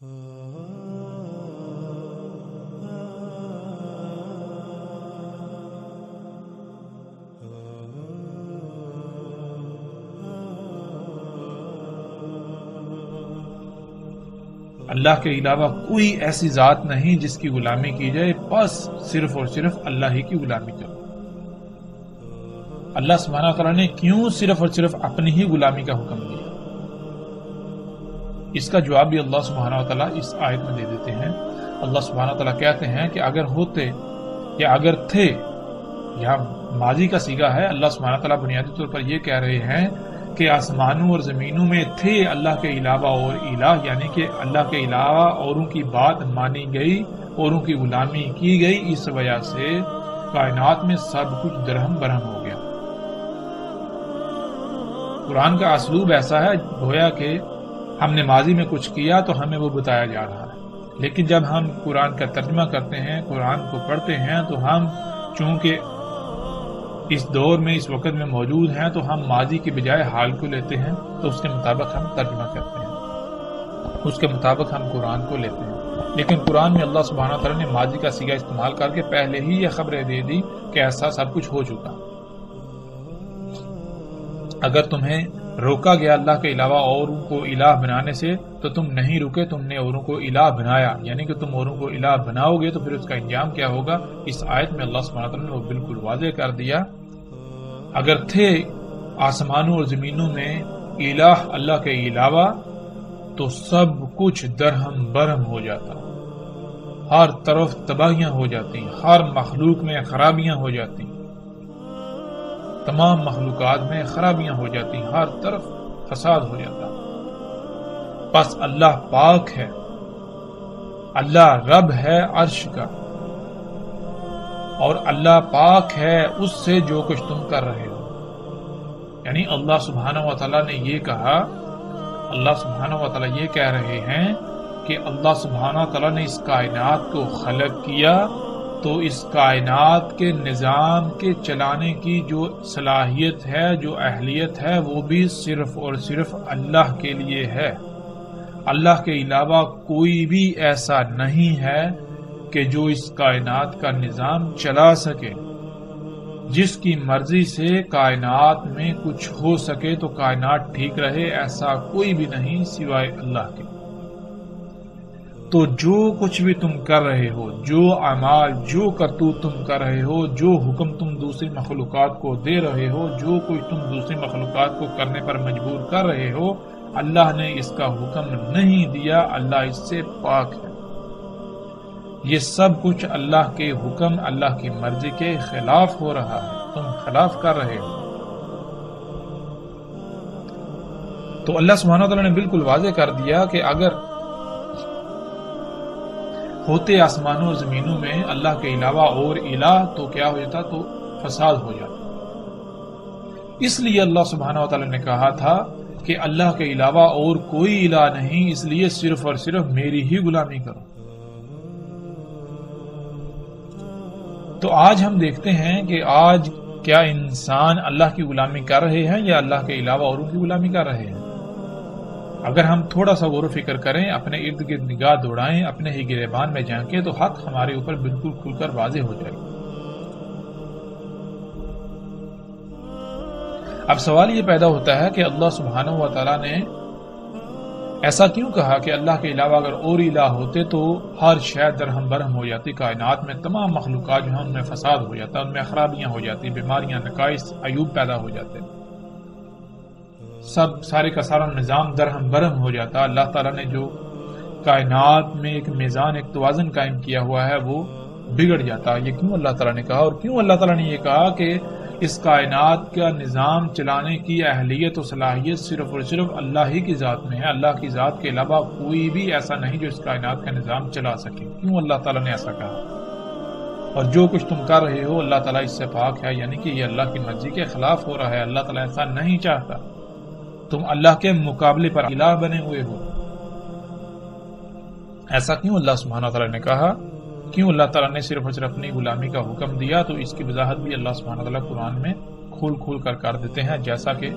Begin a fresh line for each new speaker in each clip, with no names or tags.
اللہ کے علاوہ کوئی ایسی ذات نہیں جس کی غلامی کی جائے، بس صرف اور صرف اللہ ہی کی غلامی کرو۔ اللہ سبحانہ وتعالیٰ نے کیوں صرف اور صرف اپنی ہی غلامی کا حکم دیا؟ اس کا جواب بھی اللہ سبحانہ وتعالیٰ اس آیت میں دے دیتے ہیں۔ اللہ سبحانہ وتعالیٰ کہتے ہیں کہ اگر ہوتے یا اگر تھے، یہاں ماضی کا صیغہ ہے، اللہ سبحانہ وتعالیٰ بنیادی طور پر یہ کہہ رہے ہیں کہ آسمانوں اور زمینوں میں تھے اللہ کے علاوہ اور الہ، یعنی کہ اللہ کے علاوہ اوروں کی بات مانی گئی، اوروں کی غلامی کی گئی، اس وجہ سے کائنات میں سب کچھ درہم برہم ہو گیا۔ قرآن کا اسلوب ایسا ہے گویا کہ ہم نے ماضی میں کچھ کیا تو ہمیں وہ بتایا جا رہا ہے، لیکن جب ہم قرآن کا ترجمہ کرتے ہیں، قرآن کو پڑھتے ہیں، تو ہم چونکہ اس دور میں اس وقت میں موجود ہیں تو ہم ماضی کی بجائے حال کو لیتے ہیں، تو اس کے مطابق ہم ترجمہ کرتے ہیں، اس کے مطابق ہم قرآن کو لیتے ہیں۔ لیکن قرآن میں اللہ سبحانہ تعالیٰ نے ماضی کا صیغہ استعمال کر کے پہلے ہی یہ خبریں دے دی کہ ایسا سب کچھ ہو چکا۔ اگر تمہیں روکا گیا اللہ کے علاوہ اوروں کو الہ بنانے سے تو تم نہیں رکے، تم نے اوروں کو الہ بنایا، یعنی کہ تم اوروں کو الہ بناؤ گے تو پھر اس کا انجام کیا ہوگا؟ اس آیت میں اللہ سبحانہ تعالیٰ نے وہ بالکل واضح کر دیا۔ اگر تھے آسمانوں اور زمینوں میں الہ اللہ کے علاوہ تو سب کچھ درہم برہم ہو جاتا، ہر طرف تباہیاں ہو جاتی، ہر مخلوق میں خرابیاں ہو جاتی، تمام مخلوقات میں خرابیاں ہو جاتی، ہر طرف فساد ہو جاتا۔ بس اللہ پاک ہے، اللہ رب ہے عرش کا، اور اللہ پاک ہے اس سے جو کچھ تم کر رہے ہو۔ یعنی اللہ سبحانہ و تعالیٰ نے یہ کہا، اللہ سبحانہ و تعالیٰ یہ کہہ رہے ہیں کہ اللہ سبحانہ و تعالیٰ نے اس کائنات کو خلق کیا تو اس کائنات کے نظام کے چلانے کی جو صلاحیت ہے، جو اہلیت ہے، وہ بھی صرف اور صرف اللہ کے لیے ہے۔ اللہ کے علاوہ کوئی بھی ایسا نہیں ہے کہ جو اس کائنات کا نظام چلا سکے۔ جس کی مرضی سے کائنات میں کچھ ہو سکے تو کائنات ٹھیک رہے، ایسا کوئی بھی نہیں سوائے اللہ کے۔ تو جو کچھ بھی تم کر رہے ہو، جو اعمال، جو کرتوت تم کر رہے ہو، جو حکم تم دوسری مخلوقات کو دے رہے ہو، جو کچھ تم دوسری مخلوقات کو کرنے پر مجبور کر رہے ہو، اللہ نے اس کا حکم نہیں دیا، اللہ اس سے پاک ہے۔ یہ سب کچھ اللہ کے حکم، اللہ کی مرضی کے خلاف ہو رہا ہے، تم خلاف کر رہے ہو۔ تو اللہ سبحانہ وتعالیٰ نے بالکل واضح کر دیا کہ اگر ہوتے آسمانوں اور زمینوں میں اللہ کے علاوہ اور الہ تو کیا ہو جاتا؟ تو فساد ہو جاتا۔ اس لیے اللہ سبحانہ وتعالیٰ نے کہا تھا کہ اللہ کے علاوہ اور کوئی الہ نہیں، اس لیے صرف اور صرف میری ہی غلامی کرو۔ تو آج ہم دیکھتے ہیں کہ آج کیا انسان اللہ کی غلامی کر رہے ہیں یا اللہ کے علاوہ اوروں کی غلامی کر رہے ہیں؟ اگر ہم تھوڑا سا غور و فکر کریں، اپنے ارد گرد نگاہ دوڑائیں، اپنے ہی گریبان میں جھانکیں تو حق ہمارے اوپر بالکل کھل کر واضح ہو جائے گا۔ اب سوال یہ پیدا ہوتا ہے کہ اللہ سبحانہ و تعالیٰ نے ایسا کیوں کہا کہ اللہ کے علاوہ اگر اور الہ ہوتے تو ہر شے درہم برہم ہو جاتی، کائنات میں تمام مخلوقات جو ہیں ان میں فساد ہو جاتا، ان میں خرابیاں ہو جاتی، بیماریاں، نقائص، عیوب پیدا ہو جاتے، سب سارے کا سارا نظام درہم برہم ہو جاتا۔ اللہ تعالیٰ نے جو کائنات میں ایک میزان، ایک توازن قائم کیا ہوا ہے وہ بگڑ جاتا۔ یہ کیوں اللہ تعالیٰ نے کہا؟ اور کیوں اللہ تعالیٰ نے یہ کہا کہ اس کائنات کا نظام چلانے کی اہلیت و صلاحیت صرف اور صرف اللہ ہی کی ذات میں ہے، اللہ کی ذات کے علاوہ کوئی بھی ایسا نہیں جو اس کائنات کا نظام چلا سکے۔ کیوں اللہ تعالیٰ نے ایسا کہا؟ اور جو کچھ تم کر رہے ہو اللہ تعالیٰ اس سے پاک ہے، یعنی کہ یہ اللہ کی مرضی کے خلاف ہو رہا ہے، اللہ تعالیٰ ایسا نہیں چاہتا، تم اللہ کے مقابلے پر الہ بنے ہوئے ہو۔ ایسا کیوں اللہ سبحانہ تعالیٰ نے کہا؟ کیوں اللہ تعالیٰ نے صرف اور صرف اپنی غلامی کا حکم دیا؟ تو اس کی وضاحت بھی اللہ سبحانہ تعالیٰ قرآن میں کھول کر دیتے ہیں، جیسا کہ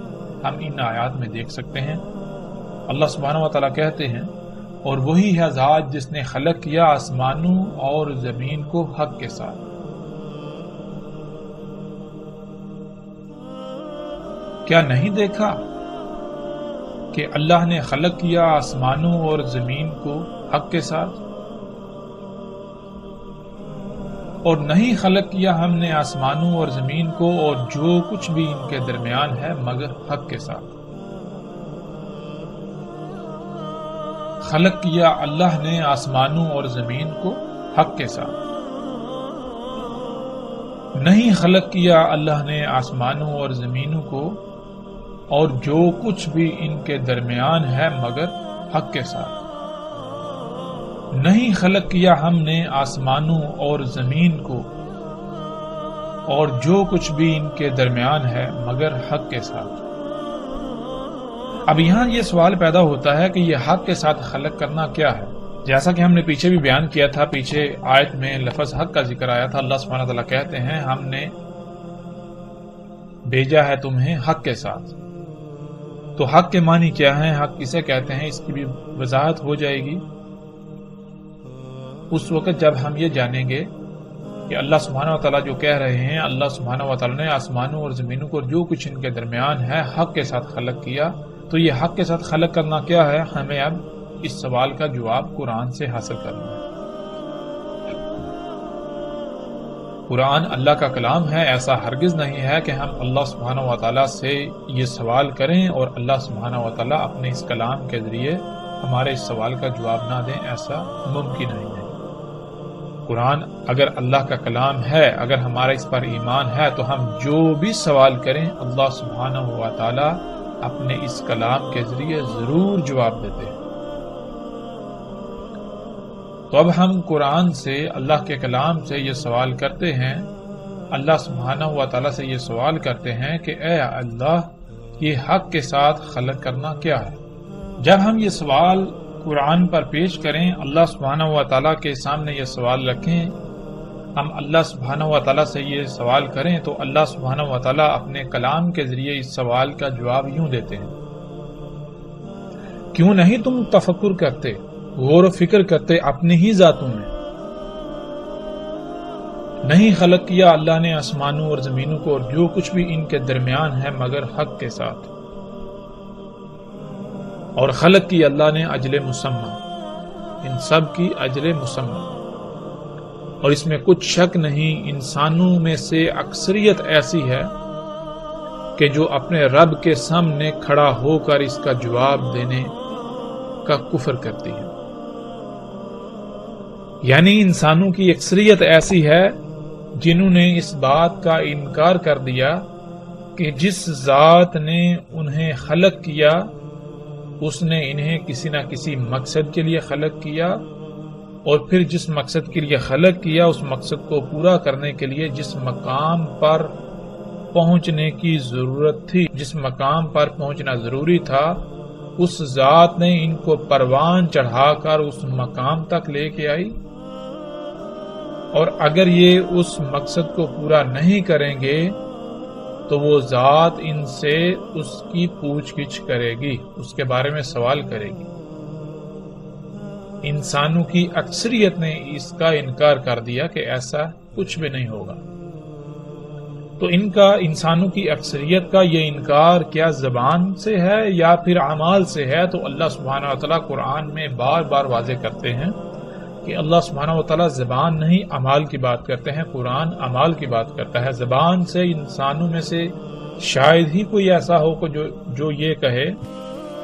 ہم ان آیات میں دیکھ سکتے ہیں۔ اللہ سبحانہ و تعالیٰ کہتے ہیں اور وہی ہے ذات جس نے خلق کیا آسمانوں اور زمین کو حق کے ساتھ۔ کیا نہیں دیکھا کہ اللہ نے خلق کیا آسمانوں اور زمین کو حق کے ساتھ؟ اور نہیں خلق کیا ہم نے آسمانوں اور زمین کو اور جو کچھ بھی ان کے درمیان ہے مگر حق کے ساتھ۔ خلق کیا اللہ نے آسمانوں اور زمین کو حق کے ساتھ، نہیں خلق کیا اللہ نے آسمانوں اور زمینوں کو اور جو کچھ بھی ان کے درمیان ہے مگر حق کے ساتھ۔ نہیں خلق کیا ہم نے آسمانوں اور زمین کو اور جو کچھ بھی ان کے درمیان ہے مگر حق کے ساتھ۔ اب یہاں یہ سوال پیدا ہوتا ہے کہ یہ حق کے ساتھ خلق کرنا کیا ہے؟ جیسا کہ ہم نے پیچھے بھی بیان کیا تھا، پیچھے آیت میں لفظ حق کا ذکر آیا تھا۔ اللہ سبحانہ وتعالیٰ کہتے ہیں ہم نے بھیجا ہے تمہیں حق کے ساتھ۔ تو حق کے معنی کیا ہے، حق کسے کہتے ہیں، اس کی بھی وضاحت ہو جائے گی اس وقت جب ہم یہ جانیں گے کہ اللہ سبحانہ وتعالیٰ جو کہہ رہے ہیں اللہ سبحانہ وتعالیٰ نے آسمانوں اور زمینوں کو جو کچھ ان کے درمیان ہے حق کے ساتھ خلق کیا، تو یہ حق کے ساتھ خلق کرنا کیا ہے، ہمیں اب اس سوال کا جواب قرآن سے حاصل کرنا ہے۔ قرآن اللہ کا کلام ہے، ایسا ہرگز نہیں ہے کہ ہم اللہ سبحانہ وتعالیٰ سے یہ سوال کریں اور اللہ سبحانہ وتعالیٰ اپنے اس کلام کے ذریعے ہمارے اس سوال کا جواب نہ دیں، ایسا ممکن نہیں ہے۔ قرآن اگر اللہ کا کلام ہے، اگر ہمارا اس پر ایمان ہے، تو ہم جو بھی سوال کریں اللہ سبحانہ وتعالیٰ اپنے اس کلام کے ذریعے ضرور جواب دیتے ہیں۔ تو اب ہم قرآن سے، اللہ کے کلام سے یہ سوال کرتے ہیں، اللہ سبحانہ وتعالیٰ سے یہ سوال کرتے ہیں کہ اے اللہ، یہ حق کے ساتھ خلق کرنا کیا ہے؟ جب ہم یہ سوال قرآن پر پیش کریں، اللہ سبحانہ وتعالیٰ کے سامنے یہ سوال رکھیں، ہم اللہ سبحانہ وتعالیٰ سے یہ سوال کریں، تو اللہ سبحانہ وتعالیٰ اپنے کلام کے ذریعے اس سوال کا جواب یوں دیتے ہیں، کیوں نہیں تم تفکر کرتے، غور و فکر کرتے اپنی ہی ذاتوں میں؟ نہیں خلق کیا اللہ نے آسمانوں اور زمینوں کو اور جو کچھ بھی ان کے درمیان ہے مگر حق کے ساتھ، اور خلق کی اللہ نے اجل مسمى، ان سب کی اجل مسمى، اور اس میں کچھ شک نہیں انسانوں میں سے اکثریت ایسی ہے کہ جو اپنے رب کے سامنے کھڑا ہو کر اس کا جواب دینے کا کفر کرتی ہے۔ یعنی انسانوں کی اکثریت ایسی ہے جنہوں نے اس بات کا انکار کر دیا کہ جس ذات نے انہیں خلق کیا اس نے انہیں کسی نہ کسی مقصد کے لیے خلق کیا، اور پھر جس مقصد کے لیے خلق کیا اس مقصد کو پورا کرنے کے لیے جس مقام پر پہنچنے کی ضرورت تھی، جس مقام پر پہنچنا ضروری تھا، اس ذات نے ان کو پروان چڑھا کر اس مقام تک لے کے آئی، اور اگر یہ اس مقصد کو پورا نہیں کریں گے تو وہ ذات ان سے اس کی پوچھ گچھ کرے گی، اس کے بارے میں سوال کرے گی۔ انسانوں کی اکثریت نے اس کا انکار کر دیا کہ ایسا کچھ بھی نہیں ہوگا۔ تو انسانوں کی اکثریت کا یہ انکار کیا زبان سے ہے یا پھر اعمال سے ہے؟ تو اللہ سبحانہ وتعالیٰ قرآن میں بار بار واضح کرتے ہیں کہ اللہ سبحانہ وتعالیٰ زبان نہیں اعمال کی بات کرتے ہیں، قرآن اعمال کی بات کرتا ہے۔ زبان سے انسانوں میں سے شاید ہی کوئی ایسا ہو جو یہ کہے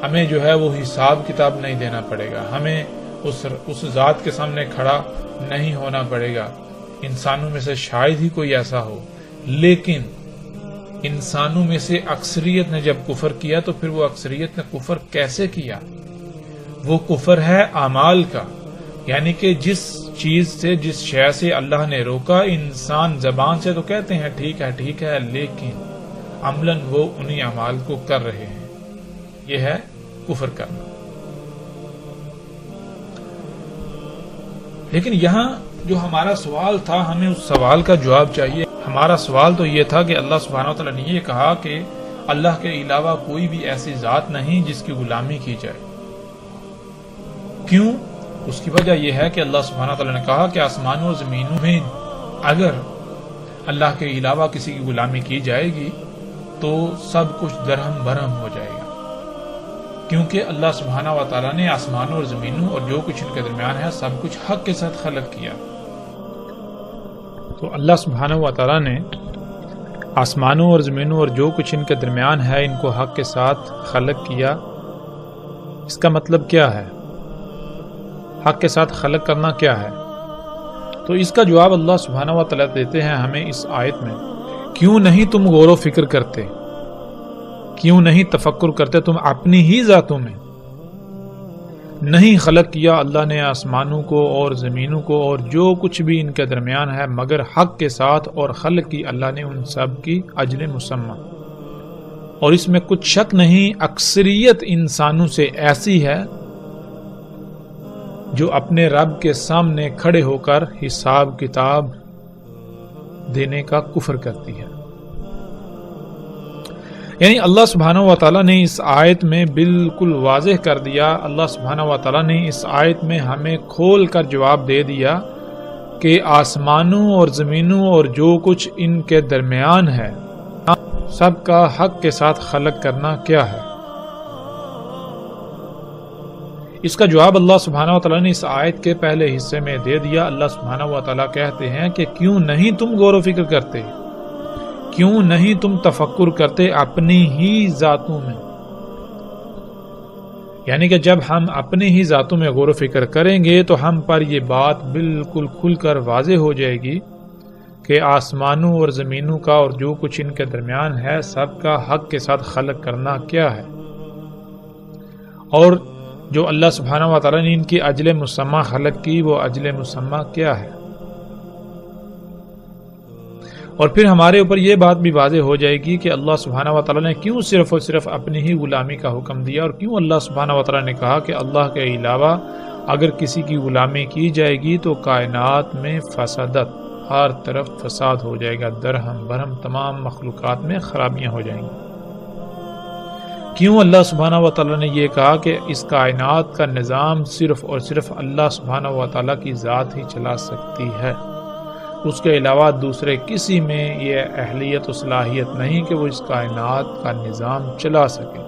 ہمیں جو ہے وہ حساب کتاب نہیں دینا پڑے گا، ہمیں اس ذات کے سامنے کھڑا نہیں ہونا پڑے گا۔ انسانوں میں سے شاید ہی کوئی ایسا ہو، لیکن انسانوں میں سے اکثریت نے جب کفر کیا تو پھر وہ اکثریت نے کفر کیسے کیا؟ وہ کفر ہے اعمال کا، یعنی کہ جس چیز سے، جس شے سے اللہ نے روکا، انسان زبان سے تو کہتے ہیں ٹھیک ہے ٹھیک ہے، لیکن عملاً وہ انہی اعمال کو کر رہے ہیں، یہ ہے کفر کرنا۔ لیکن یہاں جو ہمارا سوال تھا، ہمیں اس سوال کا جواب چاہیے۔ ہمارا سوال تو یہ تھا کہ اللہ سبحانہ وتعالیٰ نے یہ کہا کہ اللہ کے علاوہ کوئی بھی ایسی ذات نہیں جس کی غلامی کی جائے۔ کیوں؟ اس کی وجہ یہ ہے کہ اللہ سبحانہ تعالیٰ نے کہا کہ آسمانوں اور زمینوں میں اگر اللہ کے علاوہ کسی کی غلامی کی جائے گی تو سب کچھ درہم برہم ہو جائے گا، کیونکہ اللہ سبحانہ و تعالیٰ نے آسمانوں اور زمینوں اور جو کچھ ان کے درمیان ہے سب کچھ حق کے ساتھ خلق کیا۔ تو اللہ سبحانہ و تعالیٰ نے آسمانوں اور زمینوں اور جو کچھ ان کے درمیان ہے ان کو حق کے ساتھ خلق کیا۔ اس کا مطلب کیا ہے؟ حق کے ساتھ خلق کرنا کیا ہے؟ تو اس کا جواب اللہ سبحانہ و تعالیٰ دیتے ہیں ہمیں اس آیت میں، کیوں نہیں تم غور و فکر کرتے، کیوں نہیں تفکر کرتے تم اپنی ہی ذاتوں میں؟ نہیں خلق کیا اللہ نے آسمانوں کو اور زمینوں کو اور جو کچھ بھی ان کے درمیان ہے مگر حق کے ساتھ، اور خلق کی اللہ نے ان سب کی اجل مسمى، اور اس میں کچھ شک نہیں اکثریت انسانوں سے ایسی ہے جو اپنے رب کے سامنے کھڑے ہو کر حساب کتاب دینے کا کفر کرتی ہے۔ یعنی اللہ سبحانہ و تعالیٰ نے اس آیت میں بالکل واضح کر دیا، اللہ سبحانہ و تعالیٰ نے اس آیت میں ہمیں کھول کر جواب دے دیا کہ آسمانوں اور زمینوں اور جو کچھ ان کے درمیان ہے سب کا حق کے ساتھ خلق کرنا کیا ہے۔ اس کا جواب اللہ سبحانہ و تعالیٰ نے اس آیت کے پہلے حصے میں دے دیا۔ اللہ سبحانہ و تعالیٰ کہتے ہیں کہ کیوں نہیں تم غور و فکر کرتے، کیوں نہیں تم تفکر کرتے اپنی ہی ذاتوں میں؟ یعنی کہ جب ہم اپنی ہی ذاتوں میں غور و فکر کریں گے تو ہم پر یہ بات بالکل کھل کر واضح ہو جائے گی کہ آسمانوں اور زمینوں کا اور جو کچھ ان کے درمیان ہے سب کا حق کے ساتھ خلق کرنا کیا ہے، اور جو اللہ سبحانہ و تعالیٰ نے ان کی اجل مسمى خلق کی وہ اجل مسمى کیا ہے۔ اور پھر ہمارے اوپر یہ بات بھی واضح ہو جائے گی کہ اللہ سبحانہ و تعالیٰ نے کیوں صرف اور صرف اپنی ہی غلامی کا حکم دیا، اور کیوں اللہ سبحانہ و تعالیٰ نے کہا کہ اللہ کے علاوہ اگر کسی کی غلامی کی جائے گی تو کائنات میں فسادت، ہر طرف فساد ہو جائے گا، درہم برہم تمام مخلوقات میں خرابیاں ہو جائیں گی۔ کیوں اللہ سبحانہ و تعالیٰ نے یہ کہا کہ اس کائنات کا نظام صرف اور صرف اللہ سبحانہ و تعالیٰ کی ذات ہی چلا سکتی ہے، اس کے علاوہ دوسرے کسی میں یہ اہلیت و صلاحیت نہیں کہ وہ اس کائنات کا نظام چلا سکے،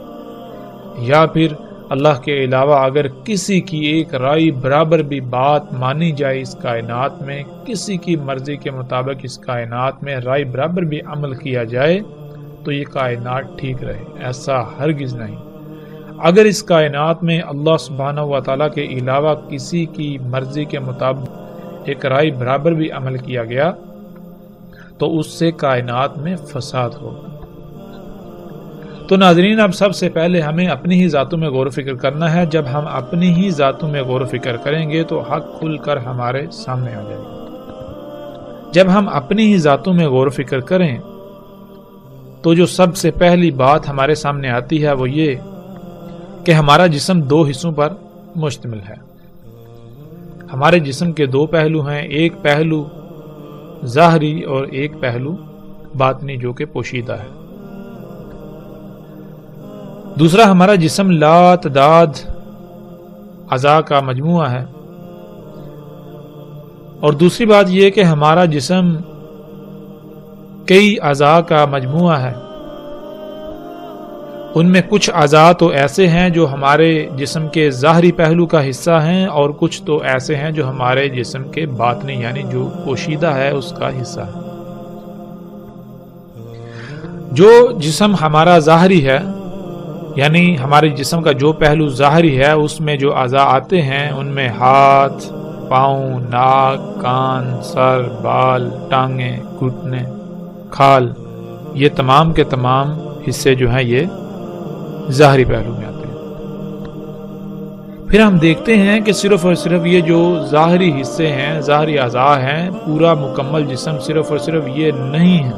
یا پھر اللہ کے علاوہ اگر کسی کی ایک رائے برابر بھی بات مانی جائے اس کائنات میں، کسی کی مرضی کے مطابق اس کائنات میں رائے برابر بھی عمل کیا جائے تو یہ کائنات ٹھیک رہے، ایسا ہرگز نہیں۔ اگر اس کائنات میں اللہ سبحانہ و تعالیٰ کے علاوہ کسی کی مرضی کے مطابق ایک رائے برابر بھی عمل کیا گیا تو اس سے کائنات میں فساد ہوگا۔ تو ناظرین، اب سب سے پہلے ہمیں اپنی ہی ذاتوں میں غور و فکر کرنا ہے۔ جب ہم اپنی ہی ذاتوں میں غور و فکر کریں گے تو حق کھل کر ہمارے سامنے آ جائے گا۔ جب ہم اپنی ہی ذاتوں میں غور و فکر کریں تو جو سب سے پہلی بات ہمارے سامنے آتی ہے وہ یہ کہ ہمارا جسم دو حصوں پر مشتمل ہے۔ ہمارے جسم کے دو پہلو ہیں، ایک پہلو ظاہری اور ایک پہلو باطنی جو کہ پوشیدہ ہے۔ دوسرا، ہمارا جسم لا تعداد اعضاء کا مجموعہ ہے، اور دوسری بات یہ کہ ہمارا جسم کئی اعضاء کا مجموعہ ہے۔ ان میں کچھ اعضاء تو ایسے ہیں جو ہمارے جسم کے ظاہری پہلو کا حصہ ہیں، اور کچھ تو ایسے ہیں جو ہمارے جسم کے باطنی یعنی جو پوشیدہ ہے اس کا حصہ ہے۔ جو جسم ہمارا ظاہری ہے، یعنی ہمارے جسم کا جو پہلو ظاہری ہے، اس میں جو اعضاء آتے ہیں ان میں ہاتھ، پاؤں، ناک، کان، سر، بال، ٹانگیں، گھٹنے، کھال، یہ تمام کے تمام حصے جو ہیں یہ ظاہری پہلو میں آتے ہیں۔ پھر ہم دیکھتے ہیں کہ صرف اور صرف یہ جو ظاہری حصے ہیں، ظاہری اعضاء ہیں، پورا مکمل جسم صرف اور صرف یہ نہیں ہے،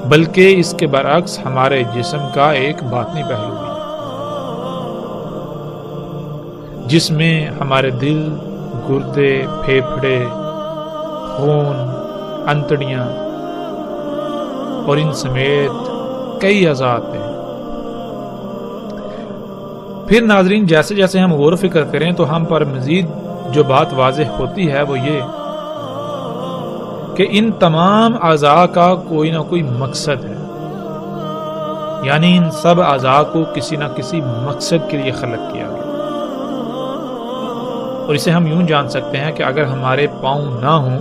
بلکہ اس کے برعکس ہمارے جسم کا ایک باطنی پہلو بھی ہے، جس میں ہمارے دل، گردے، پھیپھڑے، خون، انتڑیاں اور ان سمیت کئی اعضاء آتے ہیں۔ پھر ناظرین جیسے جیسے ہم غور و فکر کریں تو ہم پر مزید جو بات واضح ہوتی ہے وہ یہ کہ ان تمام اعضاء کا کوئی نہ کوئی مقصد ہے، یعنی ان سب اعضاء کو کسی نہ کسی مقصد کے لیے خلق کیا گیا۔ اور اسے ہم یوں جان سکتے ہیں کہ اگر ہمارے پاؤں نہ ہوں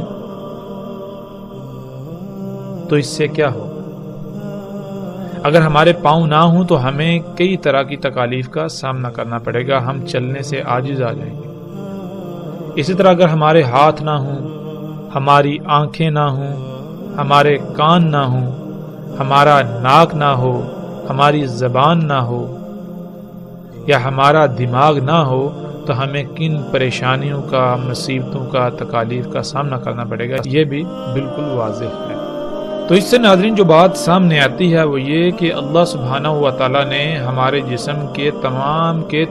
تو اس سے کیا ہو؟ اگر ہمارے پاؤں نہ ہوں تو ہمیں کئی طرح کی تکالیف کا سامنا کرنا پڑے گا، ہم چلنے سے عاجز آ جائیں گے۔ اسی طرح اگر ہمارے ہاتھ نہ ہوں، ہماری آنکھیں نہ ہوں، ہمارے کان نہ ہوں، ہمارا ناک نہ ہو، ہماری زبان نہ ہو یا ہمارا دماغ نہ ہو تو ہمیں کن پریشانیوں کا، مصیبتوں کا، تکالیف کا سامنا کرنا پڑے گا، یہ بھی بالکل واضح ہے۔ تو اس سے ناظرین جو بات سامنے آتی ہے وہ یہ کہ اللہ سبحانہ و تعالیٰ نے ہمارے جسم کے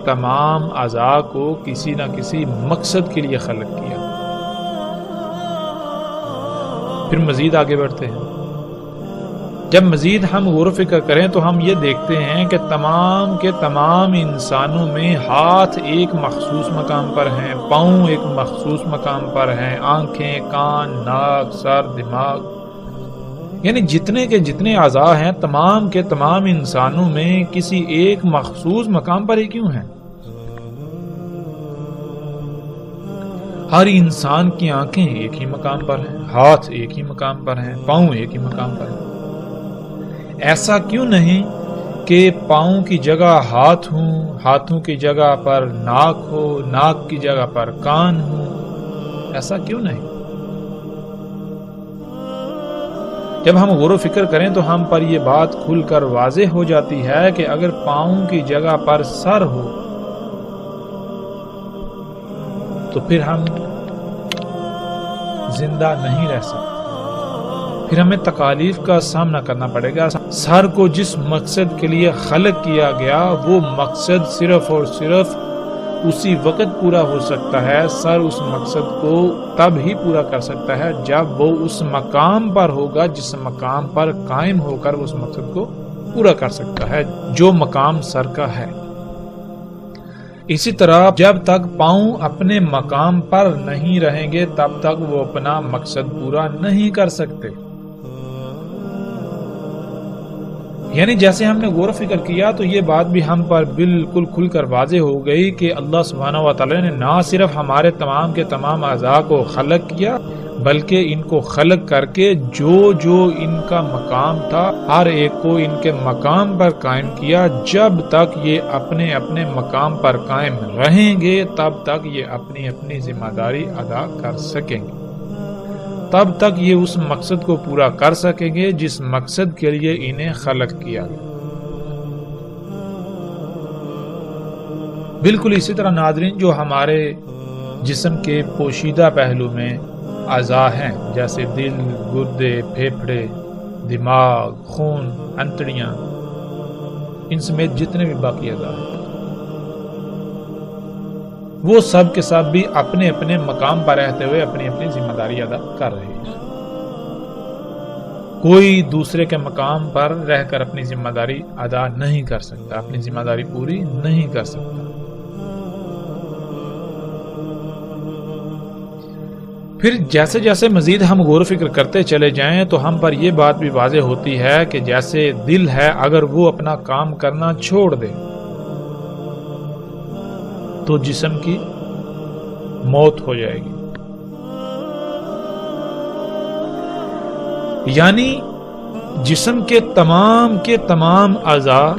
تمام اعضاء کو کسی نہ کسی مقصد کے لیے خلق کیا۔ پھر مزید آگے بڑھتے ہیں، جب مزید ہم غور و فکر کریں تو ہم یہ دیکھتے ہیں کہ تمام انسانوں میں ہاتھ ایک مخصوص مقام پر ہیں، پاؤں ایک مخصوص مقام پر ہیں، آنکھیں، کان، ناک، سر، دماغ، یعنی جتنے کے جتنے اعضاء ہیں تمام انسانوں میں کسی ایک مخصوص مقام پر ہی کیوں ہیں؟ ہر انسان کی آنکھیں ایک ہی مقام پر ہیں، ہاتھ ایک ہی مقام پر ہیں، پاؤں ایک ہی مقام پر ہیں۔ ایسا کیوں نہیں کہ پاؤں کی جگہ ہاتھ ہوں، ہاتھوں کی جگہ پر ناک ہو، ناک کی جگہ پر کان ہو؟ ایسا کیوں نہیں؟ جب ہم غور و فکر کریں تو ہم پر یہ بات کھل کر واضح ہو جاتی ہے کہ اگر پاؤں کی جگہ پر سر ہو تو پھر ہم زندہ نہیں رہ سکتے، پھر ہمیں تکالیف کا سامنا کرنا پڑے گا۔ سر کو جس مقصد کے لیے خلق کیا گیا وہ مقصد صرف اور صرف اسی وقت پورا ہو سکتا ہے، سر اس مقصد کو تب ہی پورا کر سکتا ہے جب وہ اس مقام پر ہوگا جس مقام پر قائم ہو کر اس مقصد کو پورا کر سکتا ہے جو مقام سر کا ہے۔ اسی طرح جب تک پاؤں اپنے مقام پر نہیں رہیں گے تب تک وہ اپنا مقصد پورا نہیں کر سکتے۔ یعنی جیسے ہم نے غور و فکر کیا تو یہ بات بھی ہم پر بالکل کھل کر واضح ہو گئی کہ اللہ سبحانہ و تعالی نے نہ صرف ہمارے تمام کے تمام اعضاء کو خلق کیا بلکہ ان کو خلق کر کے جو ان کا مقام تھا ہر ایک کو ان کے مقام پر قائم کیا۔ جب تک یہ اپنے اپنے مقام پر قائم رہیں گے تب تک یہ اپنی اپنی ذمہ داری ادا کر سکیں گے، تب تک یہ اس مقصد کو پورا کر سکیں گے جس مقصد کے لیے انہیں خلق کیا گیا۔ بالکل اسی طرح ناظرین جو ہمارے جسم کے پوشیدہ پہلو میں اعضاء ہیں جیسے دل، گردے، پھیپھڑے، دماغ، خون، انتڑیاں، ان سمیت جتنے بھی باقی اعضاء ہیں وہ سب کے سب بھی اپنے اپنے مقام پر رہتے ہوئے اپنی اپنی ذمہ داری ادا کر رہے ہیں۔ کوئی دوسرے کے مقام پر رہ کر اپنی ذمہ داری ادا نہیں کر سکتا، اپنی ذمہ داری پوری نہیں کر سکتا۔ پھر جیسے جیسے مزید ہم غور و فکر کرتے چلے جائیں تو ہم پر یہ بات بھی واضح ہوتی ہے کہ جیسے دل ہے اگر وہ اپنا کام کرنا چھوڑ دے تو جسم کی موت ہو جائے گی۔ یعنی جسم کے تمام اعضاء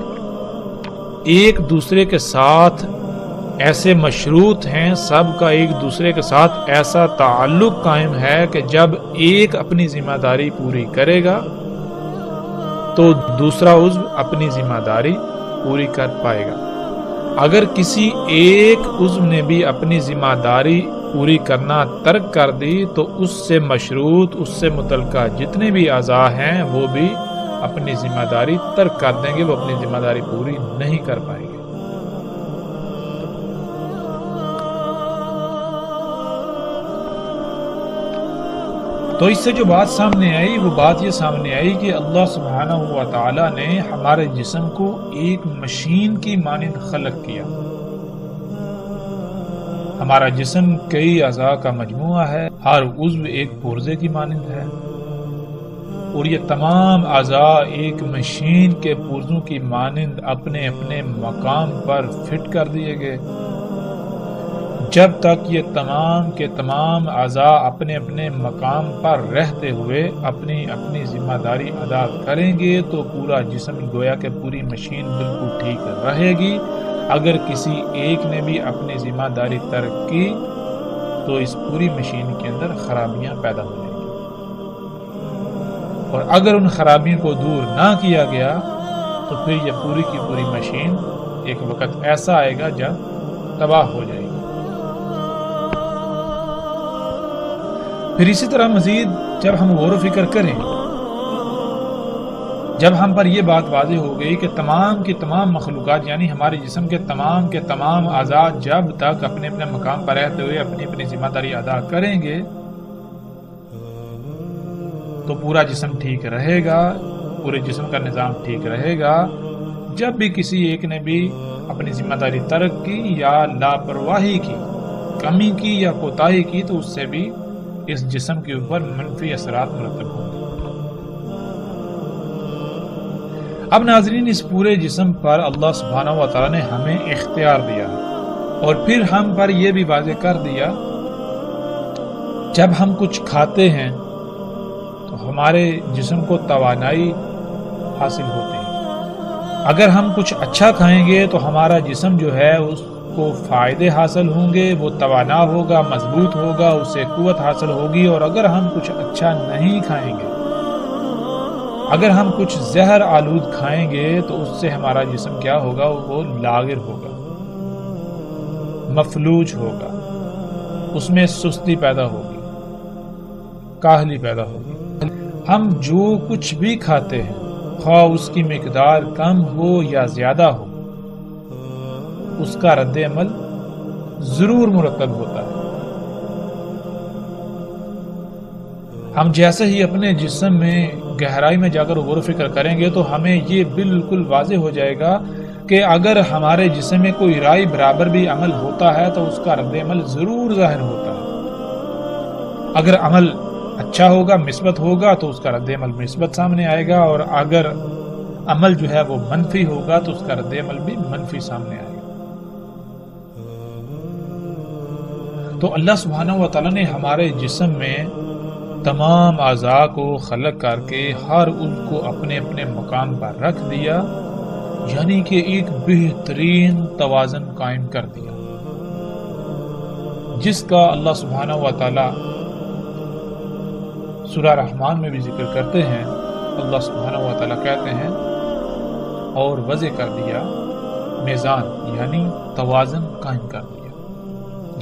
ایک دوسرے کے ساتھ ایسے مشروط ہیں، سب کا ایک دوسرے کے ساتھ ایسا تعلق قائم ہے کہ جب ایک اپنی ذمہ داری پوری کرے گا تو دوسرا عضو اپنی ذمہ داری پوری کر پائے گا۔ اگر کسی ایک عضو نے بھی اپنی ذمہ داری پوری کرنا ترک کر دی تو اس سے مشروط، اس سے متعلقہ جتنے بھی اعضاء ہیں وہ بھی اپنی ذمہ داری ترک کر دیں گے، وہ اپنی ذمہ داری پوری نہیں کر پائیں گے۔ تو اس سے جو بات سامنے آئی وہ بات یہ سامنے آئی کہ اللہ سبحانہ و تعالی نے ہمارے جسم کو ایک مشین کی مانند خلق کیا۔ ہمارا جسم کئی اعضاء کا مجموعہ ہے، ہر عضو ایک پرزے کی مانند ہے، اور یہ تمام اعضاء ایک مشین کے پرزوں کی مانند اپنے اپنے مقام پر فٹ کر دیے گئے۔ جب تک یہ تمام کے تمام اعضاء اپنے اپنے مقام پر رہتے ہوئے اپنی اپنی ذمہ داری ادا کریں گے تو پورا جسم گویا کہ پوری مشین بالکل ٹھیک رہے گی۔ اگر کسی ایک نے بھی اپنی ذمہ داری ترک کی تو اس پوری مشین کے اندر خرابیاں پیدا ہو جائیں گی، اور اگر ان خرابیوں کو دور نہ کیا گیا تو پھر یہ پوری کی پوری مشین ایک وقت ایسا آئے گا جب تباہ ہو جائے گی۔ پھر اسی طرح مزید جب ہم غور و فکر کریں، جب ہم پر یہ بات واضح ہو گئی کہ تمام کی تمام مخلوقات یعنی ہمارے جسم کے تمام اعضاء جب تک اپنے اپنے مقام پر رہتے ہوئے اپنی اپنی ذمہ داری ادا کریں گے تو پورا جسم ٹھیک رہے گا، پورے جسم کا نظام ٹھیک رہے گا۔ جب بھی کسی ایک نے بھی اپنی ذمہ داری ترک کی یا لاپرواہی کی، کمی کی یا کوتاہی کی تو اس سے بھی اس جسم کے اوپر منفی اثرات مرتب ہوں گے۔ اب ناظرین، اس پورے جسم پر اللہ سبحانہ و تعالیٰ نے ہمیں اختیار دیا اور پھر ہم پر یہ بھی واضح کر دیا جب ہم کچھ کھاتے ہیں تو ہمارے جسم کو توانائی حاصل ہوتی ہے۔ اگر ہم کچھ اچھا کھائیں گے تو ہمارا جسم جو ہے اس کو فائدے حاصل ہوں گے، وہ توانا ہوگا، مضبوط ہوگا، اسے قوت حاصل ہوگی۔ اور اگر ہم کچھ اچھا نہیں کھائیں گے، اگر ہم کچھ زہر آلود کھائیں گے تو اس سے ہمارا جسم کیا ہوگا؟ وہ لاغر ہوگا، مفلوج ہوگا، اس میں سستی پیدا ہوگی، کاہلی پیدا ہوگی۔ ہم جو کچھ بھی کھاتے ہیں، خواہ اس کی مقدار کم ہو یا زیادہ ہو، اس کا رد عمل ضرور مرتب ہوتا ہے۔ ہم جیسے ہی اپنے جسم میں گہرائی میں جا کر غور و فکر کریں گے تو ہمیں یہ بالکل واضح ہو جائے گا کہ اگر ہمارے جسم میں کوئی رائے برابر بھی عمل ہوتا ہے تو اس کا رد عمل ضرور ظاہر ہوتا ہے۔ اگر عمل اچھا ہوگا، مثبت ہوگا تو اس کا رد عمل مثبت سامنے آئے گا، اور اگر عمل جو ہے وہ منفی ہوگا تو اس کا رد عمل بھی منفی سامنے آئے گا۔ تو اللہ سبحانہ و تعالیٰ نے ہمارے جسم میں تمام اعضاء کو خلق کر کے ہر ان کو اپنے اپنے مقام پر رکھ دیا، یعنی کہ ایک بہترین توازن قائم کر دیا، جس کا اللہ سبحانہ و تعالیٰ سورہ رحمان میں بھی ذکر کرتے ہیں۔ اللہ سبحانہ و تعالیٰ کہتے ہیں اور وضع کر دیا میزان، یعنی توازن قائم کر دیا۔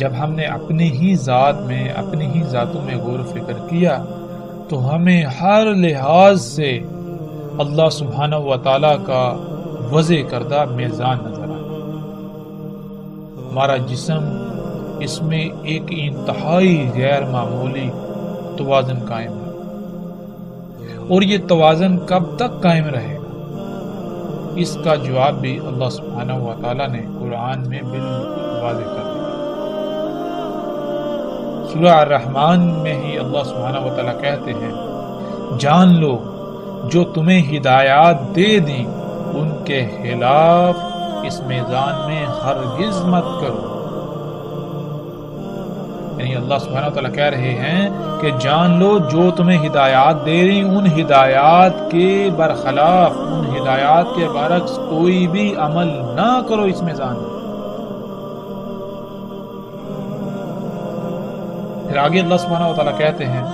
جب ہم نے اپنی ہی ذات میں، اپنی ہی ذاتوں میں غور و فکر کیا تو ہمیں ہر لحاظ سے اللہ سبحانہ و تعالیٰ کا وضع کردہ میزان نظر آیا۔ ہمارا جسم، اس میں ایک انتہائی غیر معمولی توازن قائم ہے، اور یہ توازن کب تک قائم رہے گا؟ اس کا جواب بھی اللہ سبحانہ و تعالیٰ نے قرآن میں بالکل واضح کر دیا۔ سورہ الرحمن میں ہی اللہ سبحانہ و تعالیٰ کہتے ہیں، جان لو جو تمہیں ہدایات دے دیں ان کے خلاف اس میزان میں ہرگز مت کرو۔ یعنی اللہ سبحانہ و تعالیٰ کہہ رہے ہیں کہ جان لو جو تمہیں ہدایات دے رہی ان ہدایات کے برخلاف، ان ہدایات کے برعکس کوئی بھی عمل نہ کرو اس میزان میں۔ پھر آگے اللہ سبحانہ و تعالیٰ کہتے ہیں،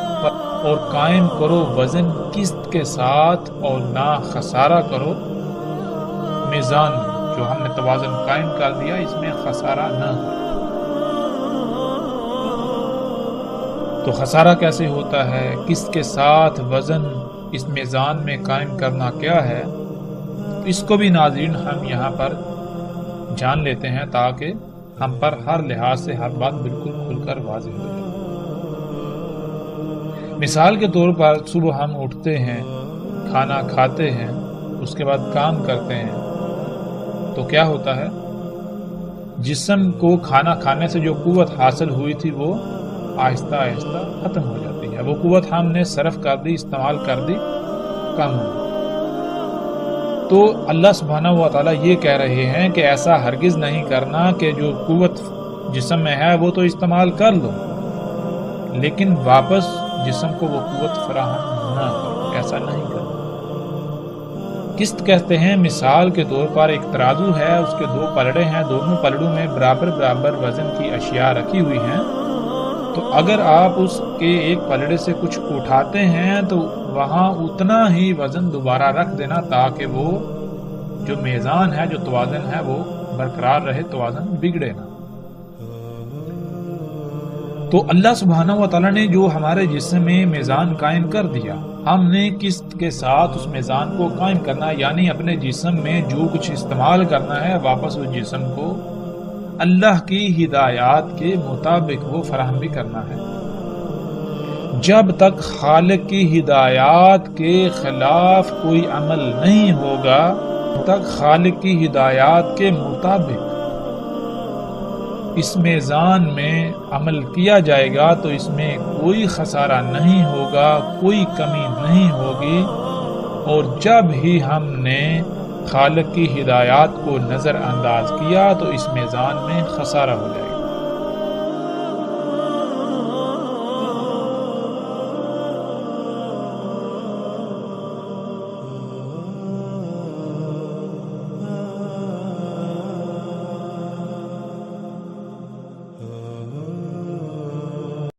اور قائم کرو وزن قسط کے ساتھ اور نہ خسارہ کرو میزان میں۔ جو ہم نے توازن قائم کر دیا اس میں خسارہ نہ ہو۔ تو خسارہ کیسے ہوتا ہے؟ قسط کے ساتھ وزن اس میزان میں قائم کرنا کیا ہے؟ اس کو بھی ناظرین ہم یہاں پر جان لیتے ہیں تاکہ ہم پر ہر لحاظ سے ہر بات بالکل کھل کر واضح ہو جائے۔ مثال کے طور پر صبح ہم اٹھتے ہیں، کھانا کھاتے ہیں، اس کے بعد کام کرتے ہیں، تو کیا ہوتا ہے؟ جسم کو کھانا کھانے سے جو قوت حاصل ہوئی تھی وہ آہستہ آہستہ ختم ہو جاتی ہے. وہ قوت ہم نے صرف کر دی، استعمال کر دی، کم ہو. تو اللہ سبحانہ و تعالیٰ یہ کہہ رہے ہیں کہ ایسا ہرگز نہیں کرنا کہ جو قوت جسم میں ہے وہ تو استعمال کر لو، لیکن واپس جسم کو وہ قوت فراہم نہ کرو. ایسا نہیں کرنا. قسط کہتے ہیں مثال کے طور پر ایک ترازو ہے، اس کے 2 پلڑے ہیں، دونوں پلڑوں میں برابر برابر وزن کی اشیاء رکھی ہوئی ہیں. تو اگر آپ اس کے ایک پلڑے سے کچھ اٹھاتے ہیں تو وہاں اتنا ہی وزن دوبارہ رکھ دینا تاکہ وہ جو میزان ہے، جو توازن ہے، وہ برقرار رہے، توازن بگڑے نہ. تو اللہ سبحانہ و تعالیٰ نے جو ہمارے جسم میں میزان قائم کر دیا، ہم نے قسط کے ساتھ اس میزان کو قائم کرنا، یعنی اپنے جسم میں جو کچھ استعمال کرنا ہے واپس اس جسم کو اللہ کی ہدایات کے مطابق وہ فراہم بھی کرنا ہے. جب تک خالق کی ہدایات کے خلاف کوئی عمل نہیں ہوگا، تب تک خالق کی ہدایات کے مطابق اس میزان میں عمل کیا جائے گا تو اس میں کوئی خسارہ نہیں ہوگا، کوئی کمی نہیں ہوگی. اور جب ہی ہم نے خالق کی ہدایات کو نظر انداز کیا تو اس میزان میں خسارہ ہو جائے گا.